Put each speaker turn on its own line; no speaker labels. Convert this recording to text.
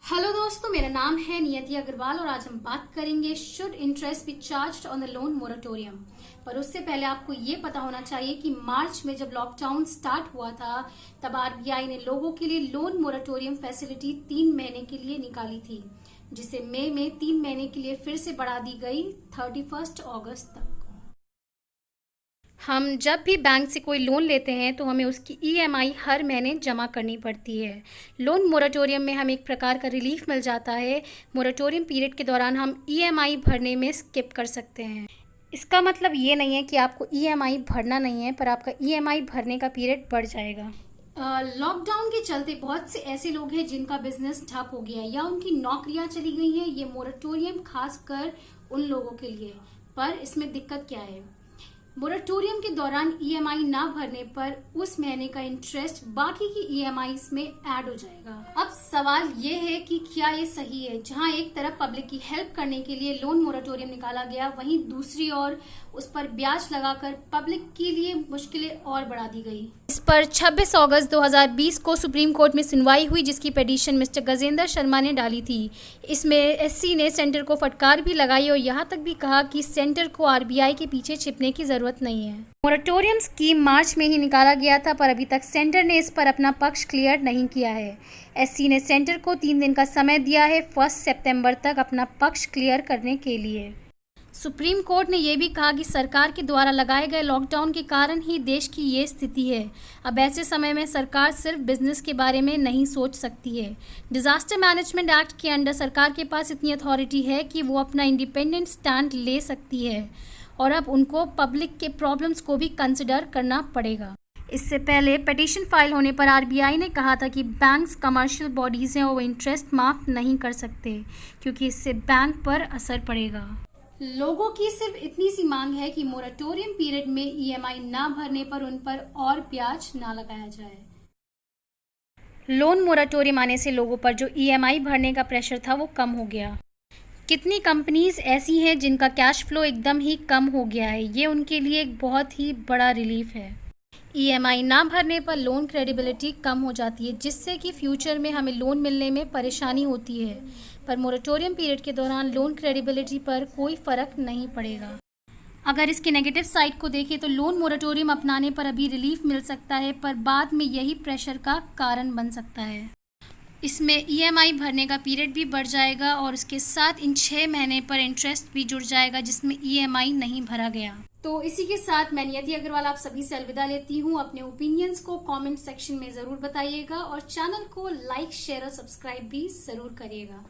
Hello दोस्तों, मेरा नाम है नियति अग्रवाल और आज हम बात करेंगे should interest B charged on the loan moratorium. पर उससे पहले आपको ये पता होना चाहिए कि मार्च में जब लॉकडाउन स्टार्ट हुआ था तब आरबीआई ने लोगों के लिए लोन मोरेटोरियम फैसिलिटी 3 महीने के लिए निकाली थी, जिसे मई में 3 महीने के लिए फिर से बढ़ा दी गई 31 अगस्त तक। हम जब भी बैंक से कोई लोन लेते हैं तो हमें उसकी ईएमआई हर महीने जमा करनी पड़ती है। लोन मोरेटोरियम में हमें एक प्रकार का रिलीफ मिल जाता है। मोरेटोरियम पीरियड के दौरान हम ईएमआई भरने में स्किप कर सकते हैं। इसका मतलब ये नहीं है कि आपको ईएमआई भरना नहीं है, पर आपका ईएमआई भरने का पीरियड बढ़ जाएगा। लॉकडाउन के चलते बहुत से ऐसे लोग हैं जिनका बिजनेस ठप हो गया है या उनकी नौकरियां चली गई हैं। ये मोरेटोरियम खासकर उन लोगों के लिए। पर इसमें दिक्कत क्या है? मोरेटोरियम के दौरान ईएमआई ना भरने पर उस महीने का इंटरेस्ट बाकी की ईएमआई में ऐड हो जाएगा। अब सवाल ये है कि क्या ये सही है? जहां एक तरफ पब्लिक की हेल्प करने के लिए लोन मोरेटोरियम निकाला गया, वहीं दूसरी ओर उस पर ब्याज लगाकर पब्लिक के लिए मुश्किलें और बढ़ा दी गई। इस पर 26 अगस्त 2020 को सुप्रीम कोर्ट में सुनवाई हुई, जिसकी पिटीशन मिस्टर गजेंद्र शर्मा ने डाली थी। इसमें एससी ने सेंटर को फटकार भी लगाई और यहाँ तक भी कहा कि सेंटर को आरबीआई के पीछे छिपने की जरूरत नहीं है। मोरेटोरियम स्कीम मार्च में ही निकाला गया था, पर अभी तक सेंटर ने इस पर अपना पक्ष क्लियर नहीं किया है। एससी ने सेंटर को 3 दिन का समय दिया है 1 सितंबर तक अपना पक्ष क्लियर करने के लिए। सुप्रीम कोर्ट ने यह भी कहा कि सरकार के द्वारा लगाए गए लॉकडाउन के कारण ही देश की ये स्थिति है। अब ऐसे समय में सरकार सिर्फ बिजनेस के बारे में नहीं सोच सकती है। डिजास्टर मैनेजमेंट एक्ट के अंडर सरकार के पास इतनी अथॉरिटी है कि वो अपना इंडिपेंडेंट स्टैंड ले सकती है और अब उनको पब्लिक के प्रॉब्लम्स को भी कंसिडर करना पड़ेगा। इससे पहले पिटीशन फाइल होने पर आरबीआई ने कहा था कि बैंक्स कमर्शियल बॉडीज हैं और वो इंटरेस्ट माफ़ नहीं कर सकते, क्योंकि इससे बैंक पर असर पड़ेगा। लोगों की सिर्फ इतनी सी मांग है कि मोरेटोरियम पीरियड में ईएमआई ना भरने पर उन पर और ब्याज ना लगाया जाए। लोन मोरेटोरियम आने से लोगों पर जो ईएमआई भरने का प्रेशर था वो कम हो गया। कितनी कंपनीज ऐसी हैं जिनका कैश फ्लो एकदम ही कम हो गया है, ये उनके लिए एक बहुत ही बड़ा रिलीफ है। ईएमआई ना भरने पर लोन क्रेडिबिलिटी कम हो जाती है, जिससे कि फ्यूचर में हमें लोन मिलने में परेशानी होती है। पर मोरेटोरियम पीरियड के दौरान लोन क्रेडिबिलिटी पर कोई फ़र्क नहीं पड़ेगा। अगर इसके नेगेटिव साइड को देखें तो लोन मोरेटोरियम अपनाने पर अभी रिलीफ मिल सकता है, पर बाद में यही प्रेशर का कारण बन सकता है। इसमें ईएमआई भरने का पीरियड भी बढ़ जाएगा और उसके साथ इन 6 महीने पर इंटरेस्ट भी जुड़ जाएगा जिसमें ईएमआई नहीं भरा गया। तो इसी के साथ मैं नियति अग्रवाल आप सभी से अलविदा लेती हूँ। अपने ओपिनियंस को कमेंट सेक्शन में ज़रूर बताइएगा और चैनल को लाइक, शेयर और सब्सक्राइब भी ज़रूर करिएगा।